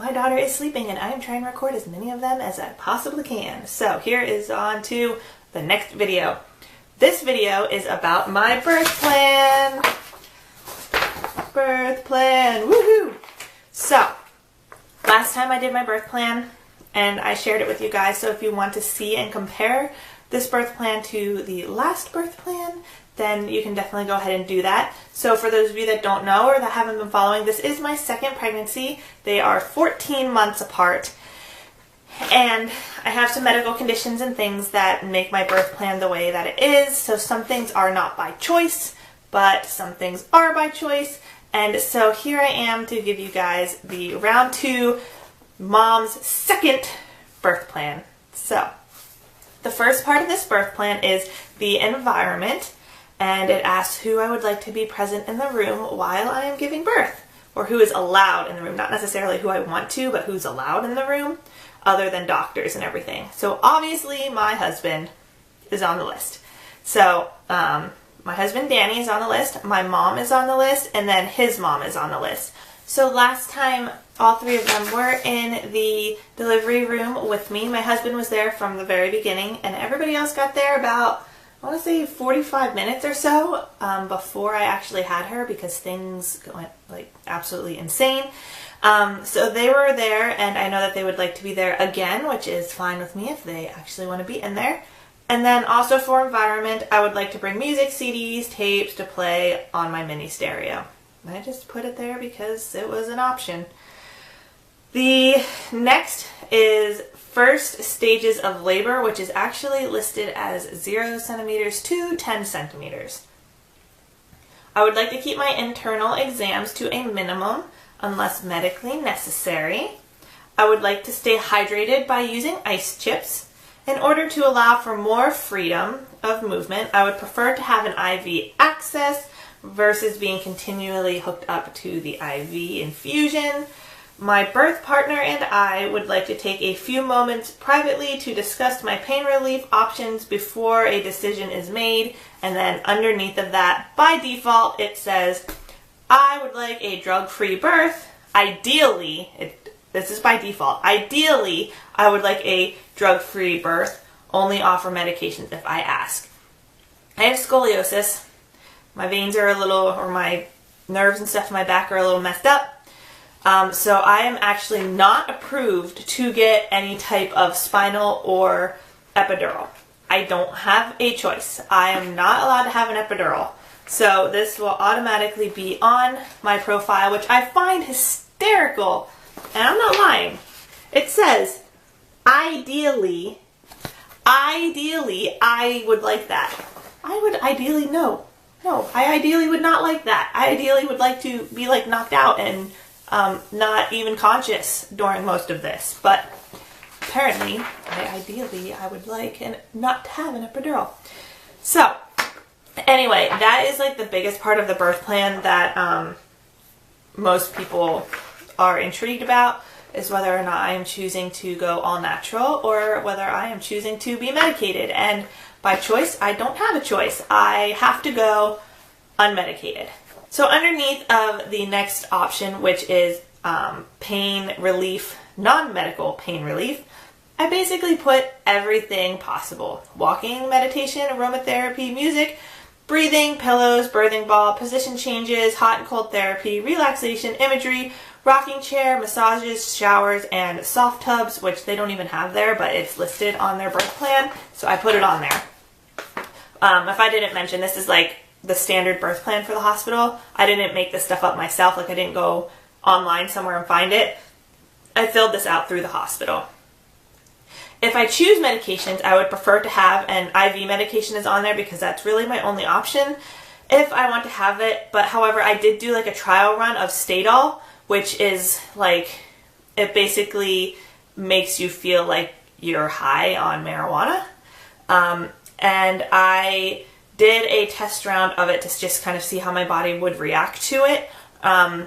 my daughter is sleeping and I am trying to record as many of them as I possibly can. So here is on to the next video. This video is about my birth plan. Birth plan, woohoo! So, last time I did my birth plan and I shared it with you guys, so if you want to see and compare this birth plan to the last birth plan, then you can definitely go ahead and do that. So for those of you that don't know or that haven't been following, this is my second pregnancy. They are 14 months apart. And I have some medical conditions and things that make my birth plan the way that it is. So some things are not by choice, but some things are by choice. And so here I am to give you guys the round 2 mom's second birth plan. So the first part of this birth plan is the environment. And it asks who I would like to be present in the room while I am giving birth, or who is allowed in the room, not necessarily who I want to, but who's allowed in the room, other than doctors and everything. So obviously my husband is on the list. So my husband Danny is on the list, my mom is on the list, and then his mom is on the list. So last time all 3 of them were in the delivery room with me. My husband was there from the very beginning, and everybody else got there about, I want to say 45 minutes or so before I actually had her, because things went like absolutely insane. So they were there, and I know that they would like to be there again, which is fine with me if they actually want to be in there. And then also for environment, I would like to bring music, CDs, tapes to play on my mini stereo. I just put it there because it was an option. The next is first stages of labor, which is actually listed as 0 centimeters to 10 centimeters. I would like to keep my internal exams to a minimum unless medically necessary. I would like to stay hydrated by using ice chips. In order to allow for more freedom of movement, I would prefer to have an IV access versus being continually hooked up to the IV infusion. My birth partner and I would like to take a few moments privately to discuss my pain relief options before a decision is made. And then underneath of that, by default, it says, I would like a drug-free birth. Ideally, this is by default, ideally, I would like a drug-free birth. Only offer medications if I ask. I have scoliosis. My veins are a little, or my nerves and stuff in my back are a little messed up. So I am actually not approved to get any type of spinal or epidural. I don't have a choice. I am not allowed to have an epidural. So this will automatically be on my profile, which I find hysterical. And I'm not lying. It says, ideally, I would like that. I would ideally, no, I ideally would not like that. I ideally would like to be like knocked out and not even conscious during most of this, but apparently, I would like not to have an epidural. So, anyway, that is like the biggest part of the birth plan that most people are intrigued about, is whether or not I am choosing to go all natural or whether I am choosing to be medicated. And by choice, I don't have a choice. I have to go unmedicated. So underneath of the next option, which is pain relief, non-medical pain relief, I basically put everything possible. Walking, meditation, aromatherapy, music, breathing, pillows, birthing ball, position changes, hot and cold therapy, relaxation, imagery, rocking chair, massages, showers, and soft tubs, which they don't even have there, but it's listed on their birth plan, so I put it on there. If I didn't mention, this is like the standard birth plan for the hospital. I didn't make this stuff up myself, like I didn't go online somewhere and find it. I filled this out through the hospital. If I choose medications, I would prefer to have an IV medication is on there because that's really my only option if I want to have it. But however, I did do like a trial run of Stadol, which is like, it basically makes you feel like you're high on marijuana. And I did a test round of it to just kind of see how my body would react to it.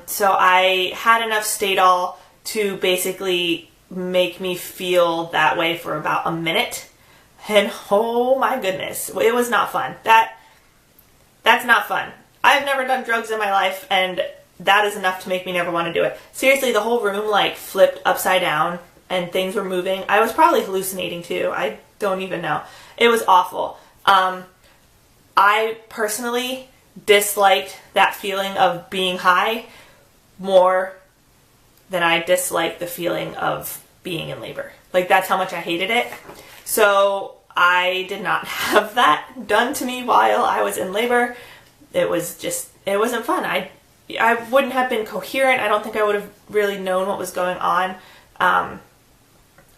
So I had enough Stadol to basically make me feel that way for about a minute. And oh my goodness, it was not fun. That's not fun. I've never done drugs in my life, and that is enough to make me never want to do it. Seriously, the whole room like flipped upside down and things were moving. I was probably hallucinating too. I don't even know. It was awful. I personally disliked that feeling of being high more than I disliked the feeling of being in labor. Like, that's how much I hated it. So I did not have that done to me while I was in labor. It wasn't fun. I wouldn't have been coherent. I don't think I would have really known what was going on. I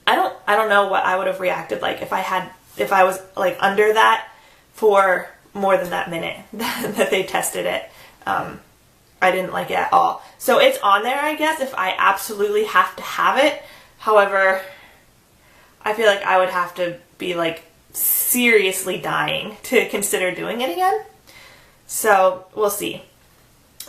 don't know what I would have reacted like if I was like under that for more than that minute that they tested it. I didn't like it at all. So it's on there, I guess, if I absolutely have to have it. However, I feel like I would have to be like seriously dying to consider doing it again. So we'll see.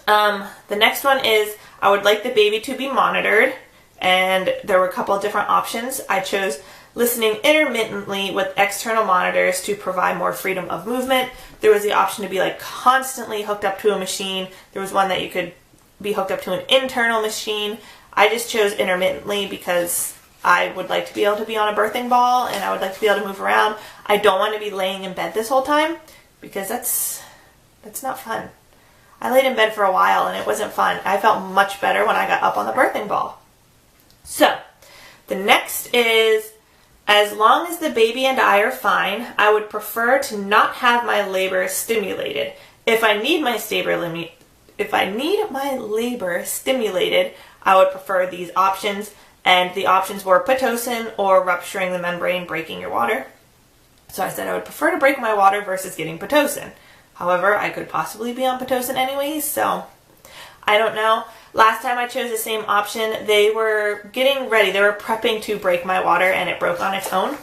The next one is I would like the baby to be monitored, and there were a couple of different options. I chose listening intermittently with external monitors to provide more freedom of movement. There was the option to be like constantly hooked up to a machine. There was one that you could be hooked up to an internal machine. I just chose intermittently because I would like to be able to be on a birthing ball and I would like to be able to move around. I don't want to be laying in bed this whole time because that's not fun. I laid in bed for a while and it wasn't fun. I felt much better when I got up on the birthing ball. So, the next is, as long as the baby and I are fine, I would prefer to not have my labor stimulated. If I need my labor stimulated, I would prefer these options. And the options were Pitocin or rupturing the membrane, breaking your water. So I said I would prefer to break my water versus getting Pitocin. However, I could possibly be on Pitocin anyways, so I don't know. Last time I chose the same option, they were getting ready. They were prepping to break my water and it broke on its own.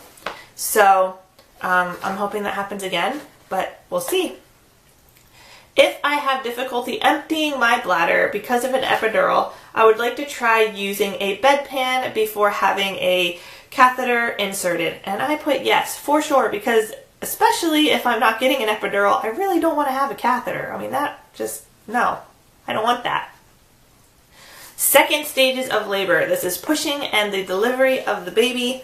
So I'm hoping that happens again, but we'll see. If I have difficulty emptying my bladder because of an epidural, I would like to try using a bedpan before having a catheter inserted. And I put yes, for sure, because especially if I'm not getting an epidural, I really don't want to have a catheter. I mean, no, I don't want that. Second stages of labor. This is pushing and the delivery of the baby.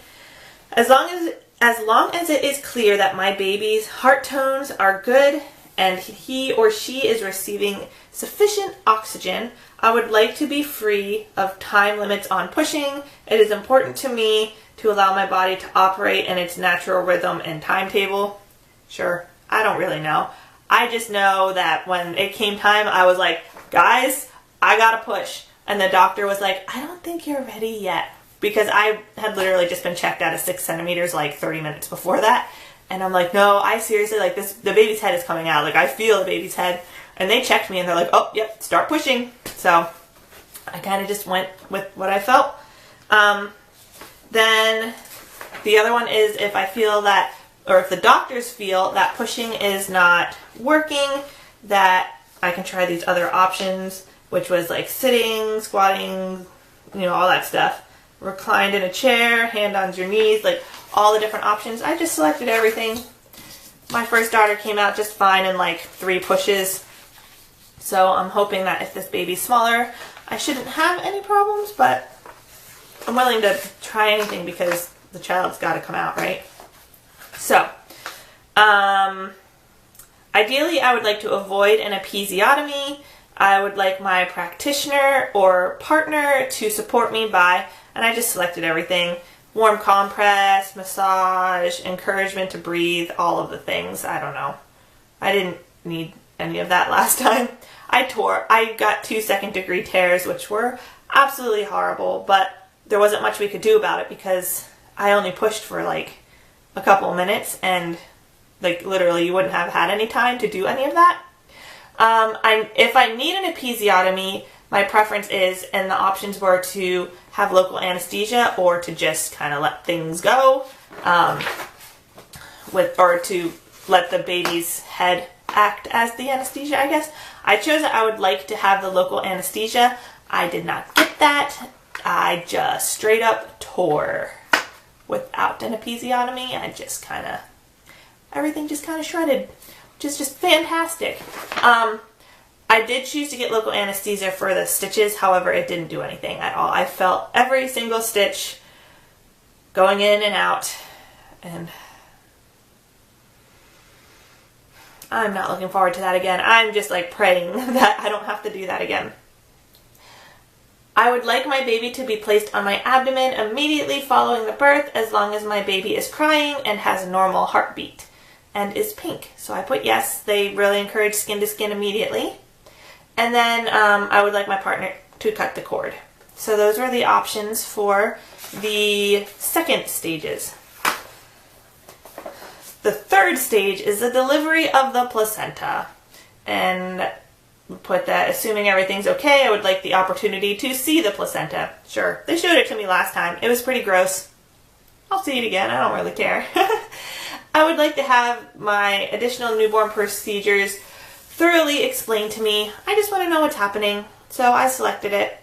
As long as it is clear that my baby's heart tones are good and he or she is receiving sufficient oxygen, I would like to be free of time limits on pushing. It is important to me to allow my body to operate in its natural rhythm and timetable. Sure, I don't really know. I just know that when it came time, I was like, guys, I gotta push. And the doctor was like, I don't think you're ready yet. Because I had literally just been checked out of 6 centimeters like 30 minutes before that. And I'm like, no, I seriously, like this, the baby's head is coming out. Like I feel the baby's head. And they checked me and they're like, oh, yep, start pushing. So I kind of just went with what I felt. Then the other one is if I feel that, or if the doctors feel that pushing is not working, that I can try these other options, which was like sitting, squatting, all that stuff. Reclined in a chair, hand on your knees, like all the different options. I just selected everything. My first daughter came out just fine in like 3 pushes. So I'm hoping that if this baby's smaller, I shouldn't have any problems, but I'm willing to try anything because the child's got to come out, right? So, ideally I would like to avoid an episiotomy. I would like my practitioner or partner to support me by, and I just selected everything, warm compress, massage, encouragement to breathe, all of the things. I don't know. I didn't need any of that last time. I got 2 second-degree tears, which were absolutely horrible, but there wasn't much we could do about it because I only pushed for like a couple of minutes and like literally you wouldn't have had any time to do any of that. If I need an episiotomy, my preference is, and the options were to have local anesthesia or to just kind of let things go, or to let the baby's head act as the anesthesia, I guess. I chose that I would like to have the local anesthesia. I did not get that. I just straight up tore without an episiotomy. Everything just kind of shredded, which is just fantastic. I did choose to get local anesthesia for the stitches, however, it didn't do anything at all. I felt every single stitch going in and out, and I'm not looking forward to that again. I'm just like praying that I don't have to do that again. I would like my baby to be placed on my abdomen immediately following the birth as long as my baby is crying and has a normal heartbeat and is pink. So I put yes. They really encourage skin to skin immediately. And then I would like my partner to cut the cord. So those were the options for the second stages. The third stage is the delivery of the placenta. And put that, assuming everything's okay, I would like the opportunity to see the placenta. Sure, they showed it to me last time. It was pretty gross. I'll see it again. I don't really care. I would like to have my additional newborn procedures thoroughly explained to me. I just want to know what's happening. So I selected it.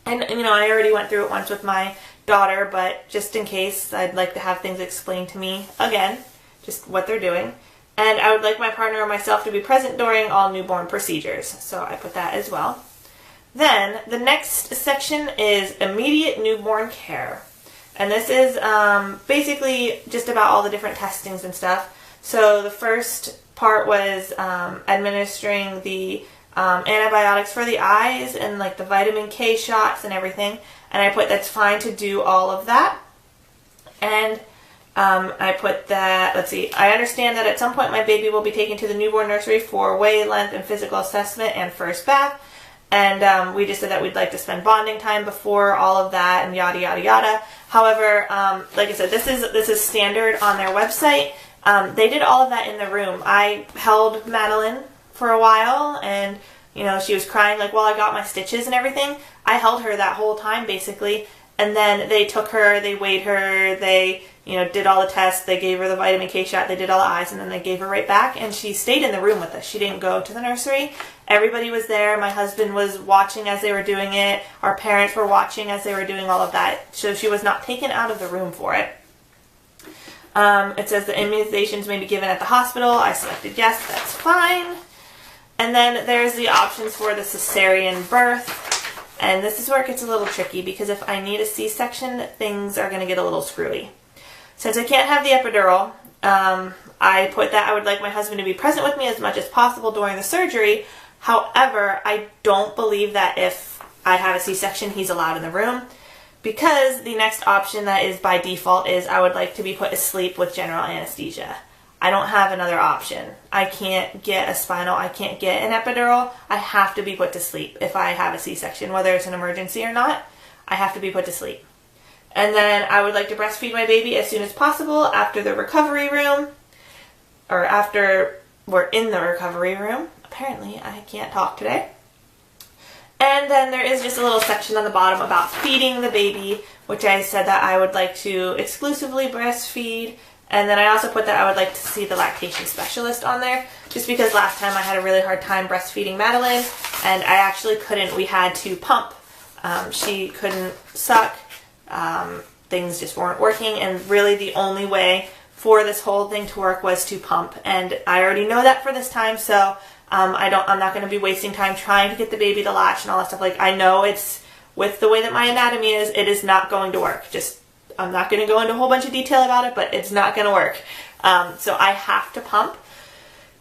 And, you know, I already went through it once with my daughter, but just in case, I'd like to have things explained to me again, just what they're doing. And I would like my partner or myself to be present during all newborn procedures. So I put that as well. Then the next section is immediate newborn care. And this is basically just about all the different testings and stuff. So the first part was administering the antibiotics for the eyes and like the vitamin K shots and everything. And I put that's fine to do all of that. And I put that, let's see, I understand that at some point my baby will be taken to the newborn nursery for weight, length, and physical assessment and first bath. And we just said that we'd like to spend bonding time before all of that and yada, yada, yada. However, like I said, this is standard on their website. They did all of that in the room. I held Madeline for a while and, you know, she was crying like while I got my stitches and everything. I held her that whole time basically. And then they took her, they weighed her, they, you know, did all the tests, they gave her the vitamin K shot, they did all the eyes, and then they gave her right back, and she stayed in the room with us. She didn't go to the nursery. Everybody was there. My husband was watching as they were doing it. Our parents were watching as they were doing all of that. So she was not taken out of the room for it. It says the immunizations may be given at the hospital. I selected yes, that's fine. And then there's the options for the cesarean birth. And this is where it gets a little tricky because if I need a C-section, things are going to get a little screwy. Since I can't have the epidural, I put that I would like my husband to be present with me as much as possible during the surgery. However, I don't believe that if I have a C-section, he's allowed in the room because the next option that is by default is I would like to be put asleep with general anesthesia. I don't have another option. I can't get a spinal, I can't get an epidural. I have to be put to sleep if I have a C-section, whether it's an emergency or not. I have to be put to sleep. And then I would like to breastfeed my baby as soon as possible after the recovery room, or after we're in the recovery room. Apparently, I can't talk today. And then there is just a little section on the bottom about feeding the baby, which I said that I would like to exclusively breastfeed. And then I also put that I would like to see the lactation specialist on there, just because last time I had a really hard time breastfeeding Madeline, and I actually couldn't, we had to pump. She couldn't suck, things just weren't working, and really the only way for this whole thing to work was to pump. And I already know that for this time, so I'm not going to be wasting time trying to get the baby to latch and all that stuff. Like, I know it's, with the way that my anatomy is, it is not going to work. Just, I'm not going to go into a whole bunch of detail about it, but it's not going to work. So I have to pump.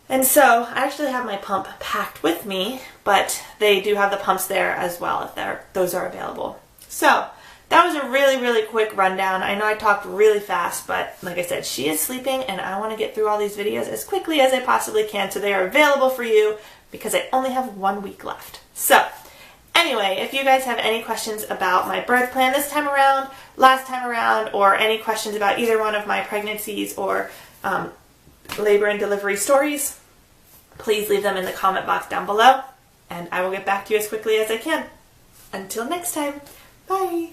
And so I actually have my pump packed with me, but they do have the pumps there as well if those are available. So that was a really, really quick rundown. I know I talked really fast, but like I said, she is sleeping and I want to get through all these videos as quickly as I possibly can so they are available for you because I only have 1 week left. So anyway, if you guys have any questions about my birth plan this time around, last time around, or any questions about either one of my pregnancies or labor and delivery stories, please leave them in the comment box down below, and I will get back to you as quickly as I can. Until next time, bye!